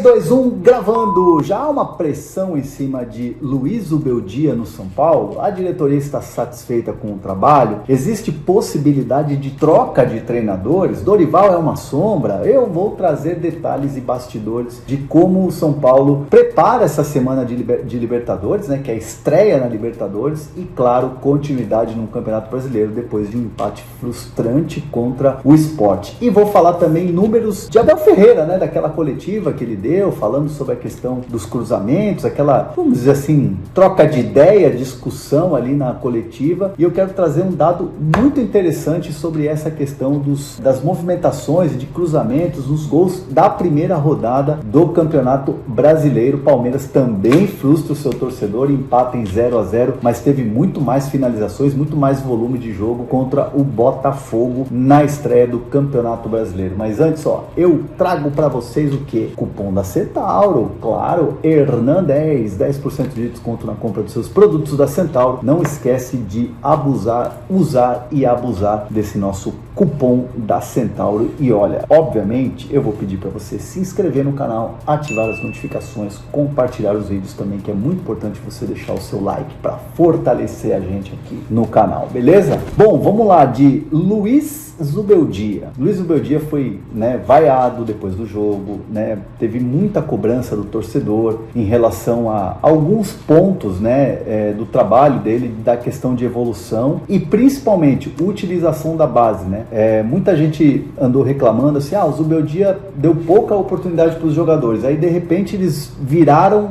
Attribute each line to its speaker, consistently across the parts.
Speaker 1: 2, 1, gravando! Já há uma pressão em cima de Luiz Zubeldia no São Paulo? A diretoria está satisfeita com o trabalho? Existe possibilidade de troca de treinadores? Dorival é uma sombra? Eu vou trazer detalhes e bastidores de como o São Paulo prepara essa semana de Libertadores, né, que é a estreia na Libertadores, e claro, continuidade no Campeonato Brasileiro depois de um empate frustrante contra o Sport. E vou falar também números de Abel Ferreira, né, daquela coletiva que ele deu, falando sobre a questão dos cruzamentos, aquela, vamos dizer assim, troca de ideia, discussão ali na coletiva. E eu quero trazer um dado muito interessante sobre essa questão das movimentações e de cruzamentos nos gols da primeira rodada do Campeonato Brasileiro. Palmeiras também frustra o seu torcedor, empata em 0-0, mas teve muito mais finalizações, muito mais volume de jogo contra o Botafogo na estreia do Campeonato Brasileiro. Mas antes, eu trago para vocês o que? Cupom da Centauro, claro, Hernan10, 10% de desconto na compra dos seus produtos da Centauro. Não esquece de usar e abusar desse nosso cupom da Centauro. E olha, obviamente, eu vou pedir para você se inscrever no canal, ativar as notificações, compartilhar os vídeos também, que é muito importante você deixar o seu like para fortalecer a gente aqui no canal, beleza? Bom, vamos lá, de Luiz Zubeldia. Luiz Zubeldia foi, vaiado depois do jogo, teve muita cobrança do torcedor em relação a alguns pontos, do trabalho dele, da questão de evolução e principalmente utilização da base, muita gente andou reclamando assim, o Zubeldia deu pouca oportunidade para os jogadores, aí de repente eles viraram,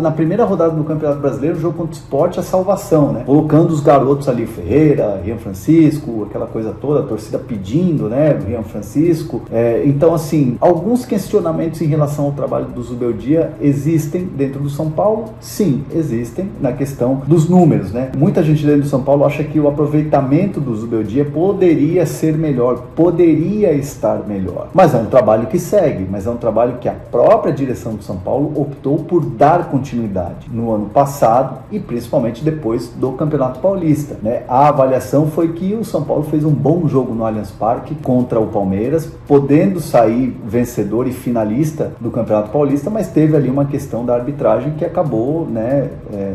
Speaker 1: na primeira rodada do Campeonato Brasileiro, o jogo contra o Sport, a salvação, colocando os garotos ali, Ferreira, Rian Francisco, aquela coisa toda, a torcida pedindo, Rian Francisco. Então, assim, alguns questionamentos em relação ao trabalho do Zubeldia existem dentro do São Paulo? Sim, existem, na questão dos números, Muita gente dentro do São Paulo acha que o aproveitamento do Zubeldia poderia ser melhor, poderia estar melhor. Mas é um trabalho que segue, mas é um trabalho que a própria direção do São Paulo optou por dar continuidade no ano passado e principalmente depois do Campeonato Paulista, A avaliação foi que o São Paulo fez um bom jogo no Allianz Parque contra o Palmeiras, podendo sair vencedor e finalista do Campeonato Paulista, mas teve ali uma questão da arbitragem que acabou,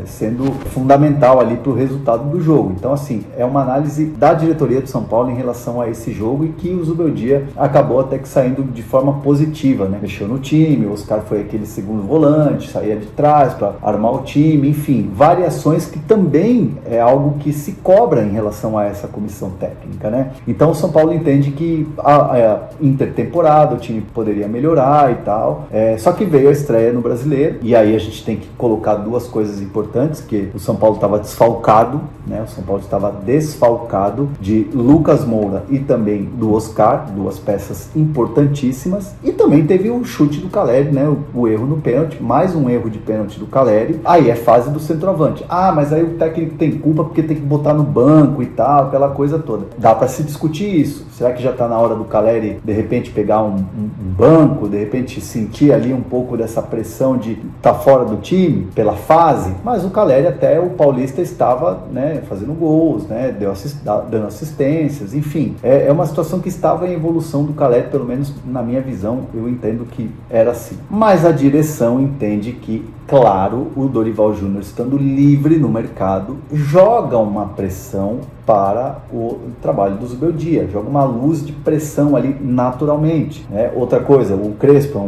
Speaker 1: sendo fundamental ali para o resultado do jogo. Então, assim, é uma análise da diretoria do São Paulo em relação a esse jogo e que o Zubeldia acabou até que saindo de forma positiva, Mexeu no time, o Oscar foi aquele segundo volante, saía de trás para armar o time, enfim, variações que também é algo que se cobra em relação a essa comissão técnica, Então o São Paulo entende que a intertemporada o time poderia melhorar e tal, só que veio a estreia no Brasileiro, e aí a gente tem que colocar duas coisas importantes, que o São Paulo estava desfalcado, o São Paulo estava desfalcado de Lucas Moura e também do Oscar, duas peças importantíssimas, e também teve o chute do Caleri, o erro no pênalti, mais um erro de pênalti do Caleri, aí é fase do centroavante. Mas aí o técnico tem culpa porque tem que botar no banco e tal, aquela coisa toda. Dá para se discutir isso. Será que já está na hora do Caleri de repente pegar um banco, de repente sentir ali um pouco dessa pressão de estar fora do time pela fase? Mas o Caleri até o Paulista estava, fazendo gols, dando assistências, enfim. É uma situação que estava em evolução do Caleri, pelo menos na minha visão, eu entendo que era assim. Mas a direção entende que, claro, o Dorival Júnior, estando livre no mercado, joga uma pressão para o trabalho do Zubeldia, joga uma luz de pressão ali naturalmente. Outra coisa, o Crespo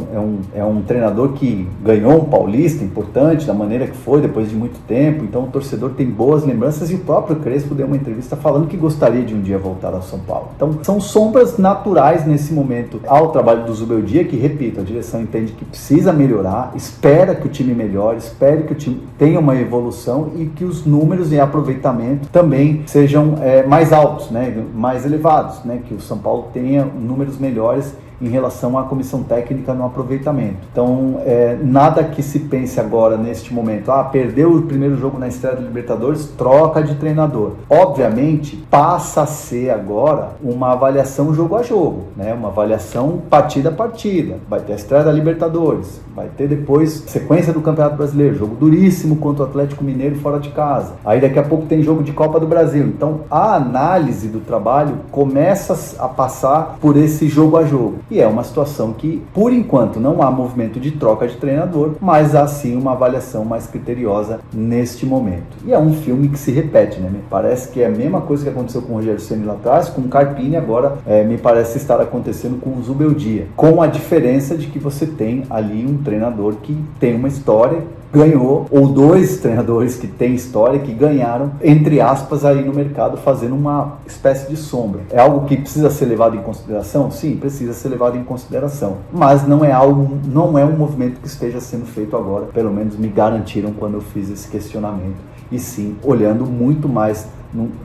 Speaker 1: é um treinador que ganhou um paulista importante da maneira que foi, depois de muito tempo, então o torcedor tem boas lembranças, e o próprio Crespo deu uma entrevista falando que gostaria de um dia voltar ao São Paulo. Então são sombras naturais nesse momento ao trabalho do Zubeldia, que, repito, a direção entende que precisa melhorar, espera que o time melhore, espera que o time tenha uma evolução e que os números de aproveitamento também sejam mais altos, mais elevados, que o São Paulo tenha números melhores em relação à comissão técnica no aproveitamento. Então, nada que se pense agora, neste momento, perdeu o primeiro jogo na estreia da Libertadores, troca de treinador. Obviamente, passa a ser agora uma avaliação jogo a jogo, uma avaliação partida a partida. Vai ter a estreia da Libertadores, vai ter depois sequência do Campeonato Brasileiro, jogo duríssimo contra o Atlético Mineiro fora de casa. Aí daqui a pouco tem jogo de Copa do Brasil. Então, a análise do trabalho começa a passar por esse jogo a jogo. e é uma situação que, por enquanto, não há movimento de troca de treinador, mas há sim uma avaliação mais criteriosa neste momento. E é um filme que se repete, né? Me parece que é a mesma coisa que aconteceu com o Rogério Ceni lá atrás, com o Carpini, agora me parece estar acontecendo com o Zubeldia, com a diferença de que você tem ali um treinador que tem uma história, ganhou, ou dois treinadores que têm história, que ganharam, entre aspas, aí no mercado, fazendo uma espécie de sombra. É algo que precisa ser levado em consideração? Sim, precisa ser levado em consideração, mas não é um movimento que esteja sendo feito agora, pelo menos me garantiram quando eu fiz esse questionamento, e sim, olhando muito mais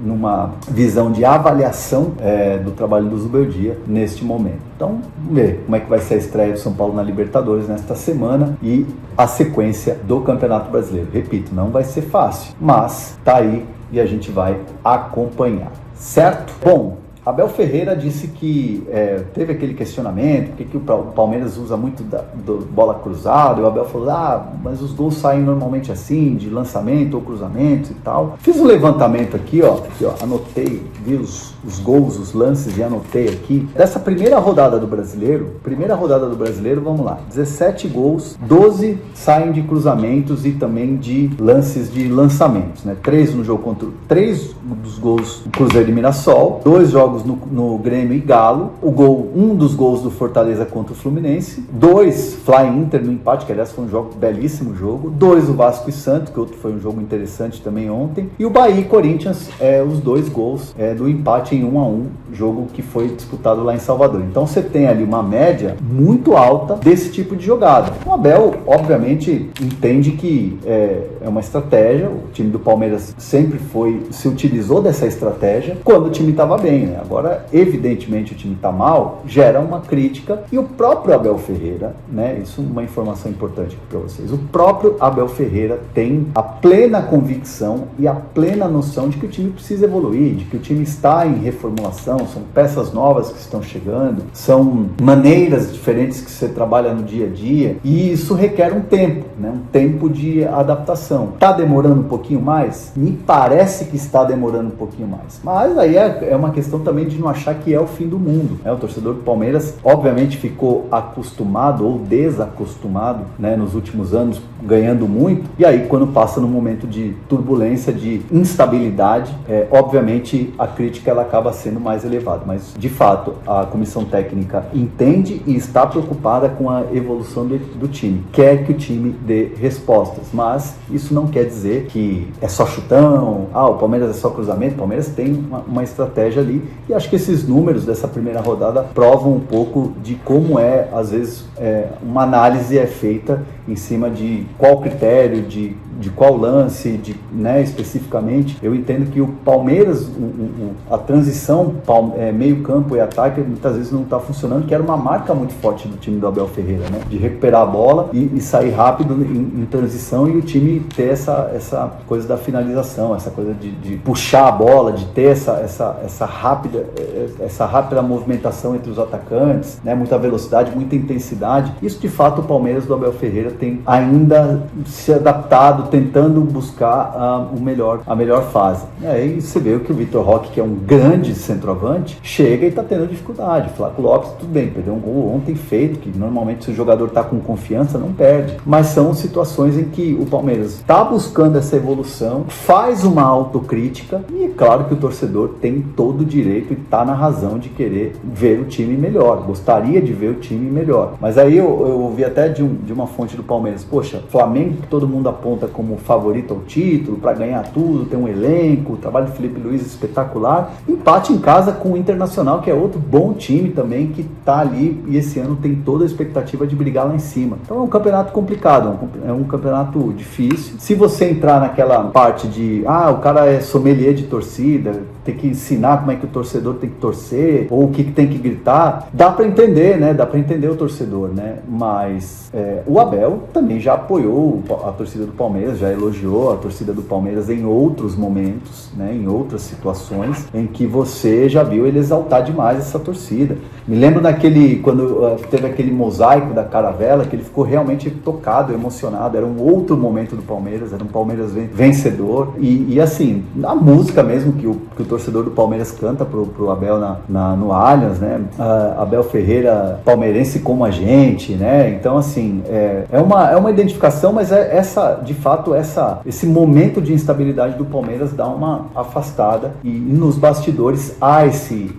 Speaker 1: numa visão de avaliação do trabalho do Zubeldia neste momento. Então, vamos ver como é que vai ser a estreia do São Paulo na Libertadores nesta semana e a sequência do Campeonato Brasileiro. Repito, não vai ser fácil, mas tá aí e a gente vai acompanhar, certo? Bom, Abel Ferreira disse que teve aquele questionamento, porque que o Palmeiras usa muito do bola cruzada, e o Abel falou, mas os gols saem normalmente assim, de lançamento ou cruzamento e tal. Fiz um levantamento aqui, ó, anotei, vi os gols, os lances e anotei aqui. Dessa primeira rodada do Brasileiro, vamos lá, 17 gols, 12 saem de cruzamentos e também de lances de lançamentos, né? 3 dos gols do Cruzeiro e Mirassol, 2 jogos no Grêmio e Galo, um dos gols do Fortaleza contra o Fluminense, 2 Fly Inter no empate, que aliás foi um belíssimo jogo, 2 o Vasco e Santos, que outro foi um jogo interessante também ontem, e o Bahia e Corinthians, os 2 gols do empate em 1-1, jogo que foi disputado lá em Salvador. Então você tem ali uma média muito alta desse tipo de jogada. O Abel, obviamente, entende que é uma estratégia, o time do Palmeiras sempre se utilizou dessa estratégia quando o time estava bem, né? Agora, evidentemente, o time está mal, gera uma crítica, e o próprio Abel Ferreira, né? Isso é uma informação importante para vocês. O próprio Abel Ferreira tem a plena convicção e a plena noção de que o time precisa evoluir, de que o time está em reformulação, são peças novas que estão chegando, são maneiras diferentes que você trabalha no dia a dia, e isso requer um tempo, né? Um tempo de adaptação. Está demorando um pouquinho mais? Me parece que está demorando um pouquinho mais, mas aí é uma questão também de não achar que é o fim do mundo, né? O torcedor do Palmeiras obviamente ficou acostumado ou desacostumado, né, nos últimos anos, ganhando muito, e aí quando passa num momento de turbulência, de instabilidade, obviamente a crítica ela acaba sendo mais elevada, mas de fato a comissão técnica entende e está preocupada com a evolução do time, quer que o time dê respostas, mas isso não quer dizer que é só chutão, o Palmeiras é só cruzamento. O Palmeiras tem uma estratégia ali, e acho que esses números dessa primeira rodada provam um pouco de como às vezes, uma análise é feita em cima de qual critério, de qual lance, né, especificamente. Eu entendo que o Palmeiras, a transição meio campo e ataque, muitas vezes não está funcionando, que era uma marca muito forte do time do Abel Ferreira, né, de recuperar a bola e sair rápido em transição, e o time ter essa coisa da finalização, essa coisa de puxar a bola, de ter essa rápida movimentação entre os atacantes, né, muita velocidade, muita intensidade. Isso de fato o Palmeiras do Abel Ferreira tem ainda se adaptado, tentando buscar a melhor fase. E aí você vê que o Vitor Roque, que é um grande centroavante, chega e está tendo dificuldade. Flávio Lopes, tudo bem, perdeu um gol ontem feito, que normalmente se o jogador está com confiança, não perde. Mas são situações em que o Palmeiras está buscando essa evolução, faz uma autocrítica, e é claro que o torcedor tem todo o direito e está na razão de querer ver o time melhor, gostaria de ver o time melhor. Mas aí eu ouvi até de uma fonte do Palmeiras, poxa, Flamengo, que todo mundo aponta como favorito ao título, para ganhar tudo, tem um elenco, o trabalho do Felipe Luiz espetacular, empate em casa com o Internacional, que é outro bom time também, que está ali, e esse ano tem toda a expectativa de brigar lá em cima. Então é um campeonato complicado, é um campeonato difícil. Se você entrar naquela parte de, o cara é sommelier de torcida, tem que ensinar como é que o torcedor tem que torcer, ou o que tem que gritar, dá para entender, né? Dá para entender o torcedor, né? Mas o Abel também já apoiou a torcida do Palmeiras Palmeiras, já elogiou a torcida do Palmeiras em outros momentos, né, em outras situações, em que você já viu ele exaltar demais essa torcida. Me lembro quando teve aquele mosaico da Caravela, que ele ficou realmente tocado, emocionado. Era um outro momento do Palmeiras, era um Palmeiras vencedor. E assim, a música mesmo que o torcedor do Palmeiras canta pro Abel no Allianz, né? Abel Ferreira, palmeirense como a gente, né? Então, assim, é uma identificação, mas de fato, esse momento de instabilidade do Palmeiras dá uma afastada, e nos bastidores há esse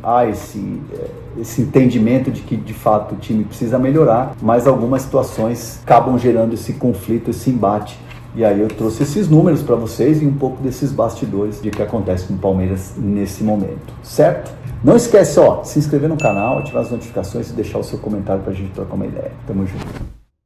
Speaker 1: entendimento de que, de fato, o time precisa melhorar, mas algumas situações acabam gerando esse conflito, esse embate. E aí eu trouxe esses números para vocês e um pouco desses bastidores de que acontece com o Palmeiras nesse momento, certo? Não esquece, se inscrever no canal, ativar as notificações e deixar o seu comentário para a gente trocar uma ideia. Tamo junto.